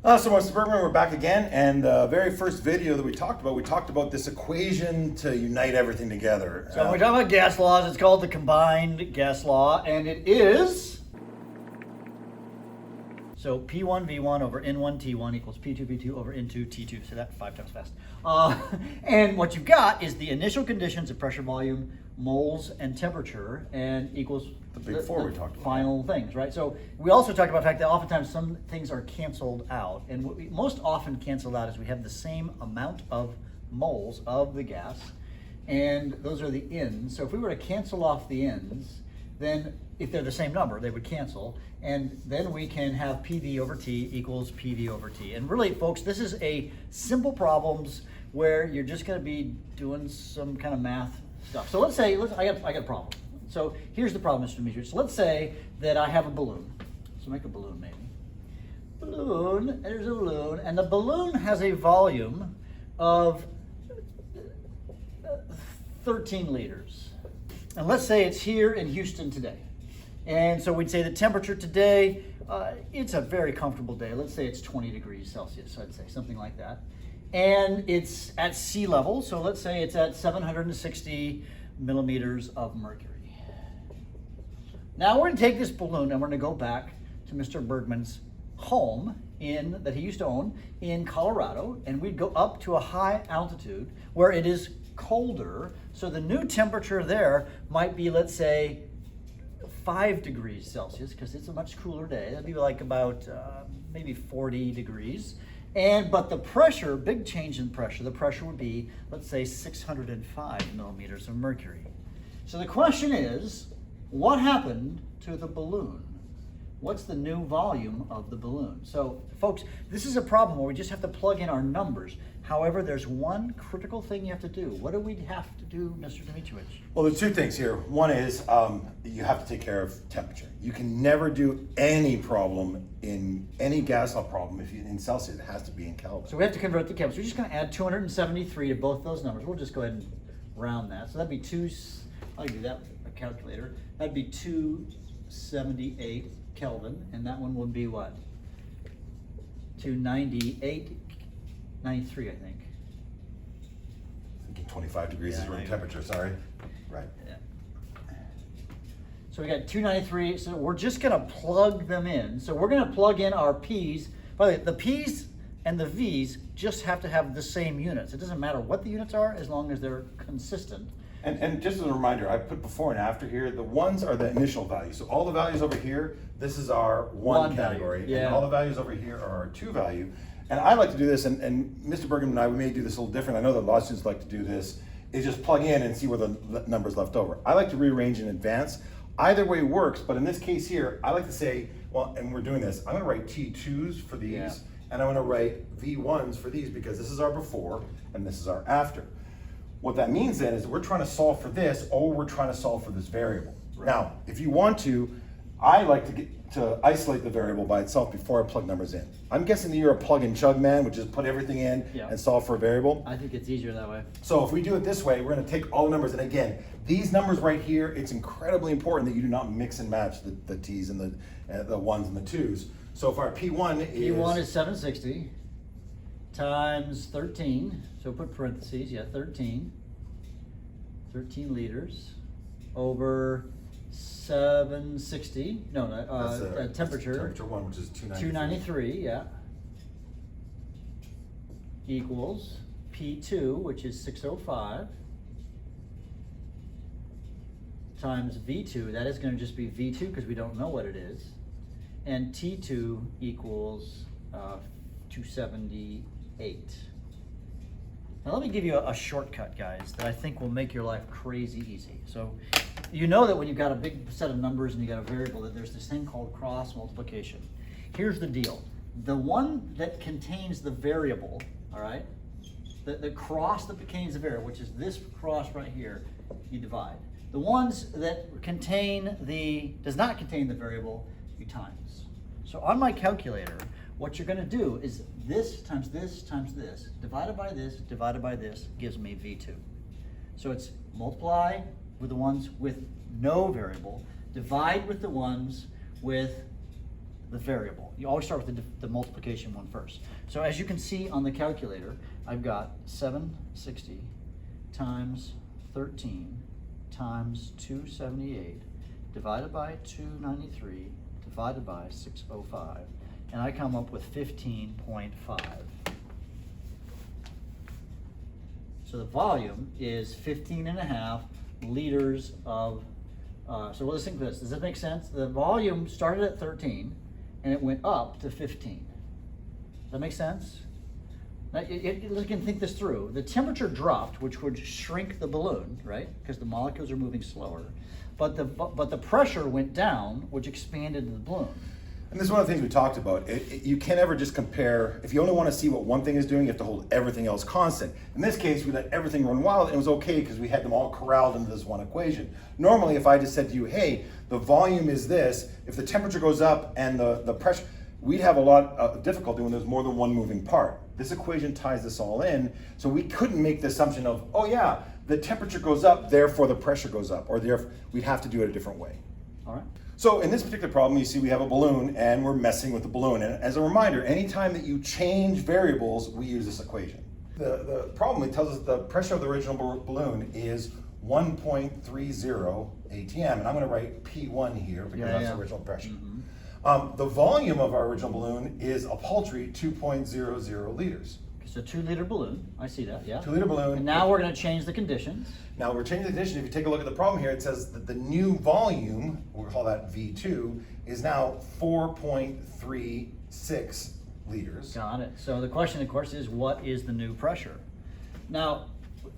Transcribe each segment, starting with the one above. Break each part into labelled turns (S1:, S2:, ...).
S1: So Mr. Bergman, we're back again, and the very first video that we talked about this equation to unite everything together.
S2: So when we talk about gas laws, it's called the Combined Gas Law, and it is, so P1V1 over N1T1 equals P2V2 over N2T2. Say that 5 times fast. And what you've got is the initial conditions of pressure, volume, moles, and temperature, and equals
S1: the big four we talked about.
S2: Final things, right? So we also talked about the fact that oftentimes some things are canceled out, and what we most often cancel out is we have the same amount of moles of the gas, and those are the ends. So if we were to cancel off the ends, then if they're the same number, they would cancel, and then we can have PV over T equals PV over T. And really, folks, this is a simple problems where you're just going to be doing some kind of math stuff. So let's say, I got a problem. So here's the problem, Mr. Demetrius. So let's say that I have a balloon. So make a balloon, maybe. Balloon, there's a balloon, and the balloon has a volume of 13 liters. And let's say it's here in Houston today. And so we'd say the temperature today, it's a very comfortable day. Let's say it's 20 degrees Celsius, I'd say, something like that. And it's at sea level, so let's say it's at 760 millimeters of mercury. Now we're going to take this balloon and we're going to go back to Mr. Bergman's home that he used to own in Colorado, and we'd go up to a high altitude where it is colder. So the new temperature there might be, let's say, 5 degrees Celsius, because it's a much cooler day. That'd be like about maybe 40 degrees. But the pressure, big change in pressure, the pressure would be, let's say, 605 millimeters of mercury. So the question is, what happened to the balloon? What's the new volume of the balloon? So, folks, this is a problem where we just have to plug in our numbers. However, there's one critical thing you have to do. What do we have to do, Mr. Dimitrievich?
S1: Well, there's two things here. One is you have to take care of temperature. You can never do any problem in any gas law problem in Celsius. It has to be in Kelvin.
S2: So we have to convert the Kelvin. So we're just going to add 273 to both those numbers. We'll just go ahead and round that. So that'd be I'll do that with a calculator. That'd be 278 Kelvin, and that one would be what? 298, 93, I think.
S1: Thinking 25 degrees is room temperature, sorry. Right.
S2: Yeah. So we got 293, so we're just gonna plug them in. So we're gonna plug in our P's. By the way, the P's and the V's just have to have the same units. It doesn't matter what the units are as long as they're consistent.
S1: And just as a reminder, I put before and after here. The ones are the initial values. So all the values over here, this is our one category.
S2: Yeah.
S1: And all the values over here are our two value. And I like to do this, and Mr. Bergman and I, we may do this a little different. I know that law students like to do this, is just plug in and see where the number's left over. I like to rearrange in advance. Either way works, but in this case here, I like to say, well, and we're doing this, I'm gonna write T2s for these, and I'm gonna write V1s for these, because this is our before, and this is our after. What that means then is we're trying to solve for this, or we're trying to solve for this variable. Right. Now, if you want to, I like to isolate the variable by itself before I plug numbers in. I'm guessing that you're a plug and chug man, which is put everything in and solve for a variable.
S2: I think it's easier that way.
S1: So if we do it this way, we're gonna take all the numbers, and again, these numbers right here, it's incredibly important that you do not mix and match the T's and the ones and the twos. So if our P1
S2: is 760 times 13, so put parentheses, 13 liters over 760, temperature.
S1: Temperature one, which is
S2: 293, equals P2, which is 605, times V2, that is going to just be V2 because we don't know what it is, and T2 equals 278. Now let me give you a shortcut, guys, that I think will make your life crazy easy. So you know that when you've got a big set of numbers and you got a variable, that there's this thing called cross multiplication. Here's the deal. The one that contains the variable, all right, the cross that contains the variable, which is this cross right here, you divide. The ones that does not contain the variable, you times. So on my calculator, what you're going to do is this times this times this, divided by this, gives me V2. So it's multiply with the ones with no variable, divide with the ones with the variable. You always start with the multiplication one first. So as you can see on the calculator, I've got 760 times 13 times 278 divided by 293 divided by 605, and I come up with 15.5. So the volume is 15.5 liters of, so let's think of this. Does that make sense? The volume started at 13 and it went up to 15. Does that make sense? Now, you can think this through. The temperature dropped, which would shrink the balloon, right? Because the molecules are moving slower. But the pressure went down, which expanded the balloon.
S1: And this is one of the things we talked about. You can't ever just compare. If you only want to see what one thing is doing, you have to hold everything else constant. In this case, we let everything run wild, and it was okay because we had them all corralled into this one equation. Normally, if I just said to you, hey, the volume is this, if the temperature goes up and the pressure, we'd have a lot of difficulty when there's more than one moving part. This equation ties this all in, so we couldn't make the assumption of, oh yeah, the temperature goes up, therefore the pressure goes up, or therefore we'd have to do it a different way.
S2: All right.
S1: So in this particular problem, you see we have a balloon and we're messing with the balloon. And as a reminder, anytime that you change variables, we use this equation. The problem, it tells us the pressure of the original balloon is 1.30 atm. And I'm going to write P1 here because that's the original pressure. Mm-hmm. The volume of our original balloon is a paltry 2.00 liters.
S2: It's a 2-liter balloon. I see that, yeah.
S1: 2-liter balloon.
S2: And now we're going to change the conditions.
S1: Now we're changing the condition. If you take a look at the problem here, it says that the new volume, we'll call that V2, is now 4.36 liters.
S2: Got it. So the question, of course, is what is the new pressure? Now,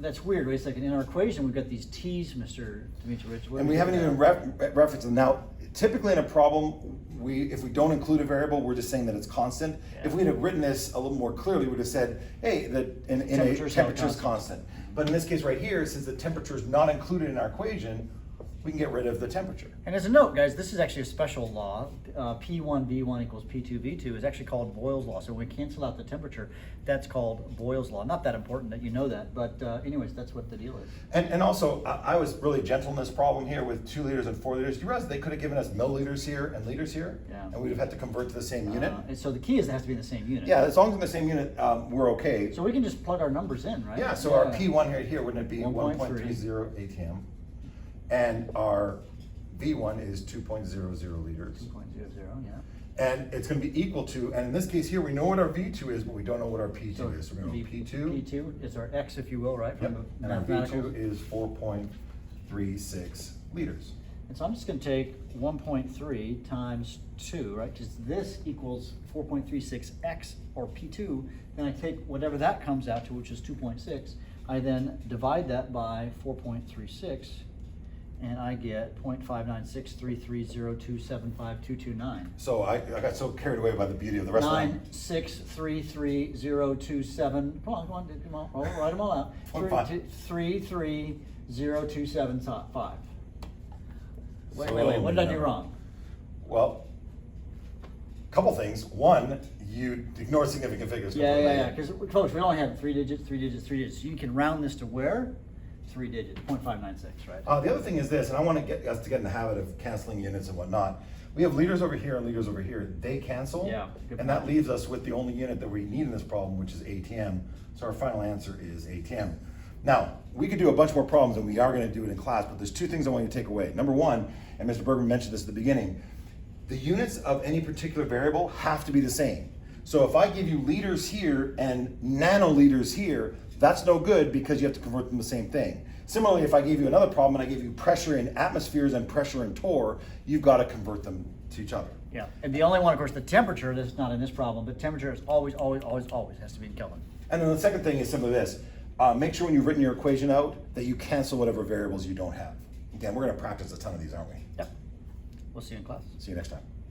S2: that's weird. Wait a second. In our equation, we've got these T's, Mr. Dimitrowicz.
S1: And we haven't even referenced them. Now, typically in a problem, if we don't include a variable, we're just saying that it's constant. Yeah. If we'd have written this a little more clearly, we'd have said, hey, temperature is constant. But in this case right here, since the temperature is not included in our equation, we can get rid of the temperature.
S2: And as a note, guys, this is actually a special law. P1 V1 equals P2 V2 is actually called Boyle's law. So when we cancel out the temperature, that's called Boyle's law. Not that important that you know that, but anyways, that's what the deal is.
S1: And also, I was really gentle in this problem here with 2 liters and 4 liters. You realize they could have given us milliliters here and liters here, and we'd have had to convert to the same unit.
S2: And so the key is it has to be in the same unit.
S1: Yeah, as long as it's in the same unit, we're okay.
S2: So we can just plug our numbers in, right?
S1: Yeah, so our P1 right here, wouldn't it be 1.30 atm? And our V1 is 2.00 liters.
S2: 2.00, yeah.
S1: And it's going to be equal to, and in this case here, we know what our V2 is, but we don't know what our P2 is. So we're going to go P2.
S2: P2 is our X, if you will, right?
S1: Yep. And our V2 is 4.36 liters.
S2: And so I'm just going to take 1.3 times 2, right? Because this equals 4.36x, or P2. Then I take whatever that comes out to, which is 2.6. I then divide that by 4.36. And I get 0.596330275,229.
S1: So I got so carried away by the beauty of the rest of them.
S2: 9633027. Come on, write them all out. 33027.5. Wait. What did I do wrong?
S1: Well, a couple things. One, you ignore significant figures.
S2: Yeah. Because folks, we only have 3 digits. So you can round this to where? 3 digits, 0.596, right?
S1: The other thing is this, and I want to get us to get in the habit of canceling units and whatnot. We have liters over here and liters over here. They cancel, and that leaves us with the only unit that we need in this problem, which is ATM. So our final answer is ATM. Now, we could do a bunch more problems, and we are going to do it in class, but there's 2 things I want you to take away. Number 1, and Mr. Bergman mentioned this at the beginning, the units of any particular variable have to be the same. So if I give you liters here and nanoliters here, that's no good because you have to convert them to the same thing. Similarly, if I gave you another problem and I gave you pressure in atmospheres and pressure in torr, you've got to convert them to each other.
S2: Yeah, and the only one, of course, the temperature, that's not in this problem, but temperature is always has to be in Kelvin.
S1: And then the second thing is simply this. Make sure when you've written your equation out that you cancel whatever variables you don't have. Again, we're going to practice a ton of these, aren't we?
S2: Yep. We'll see you in class.
S1: See you next time.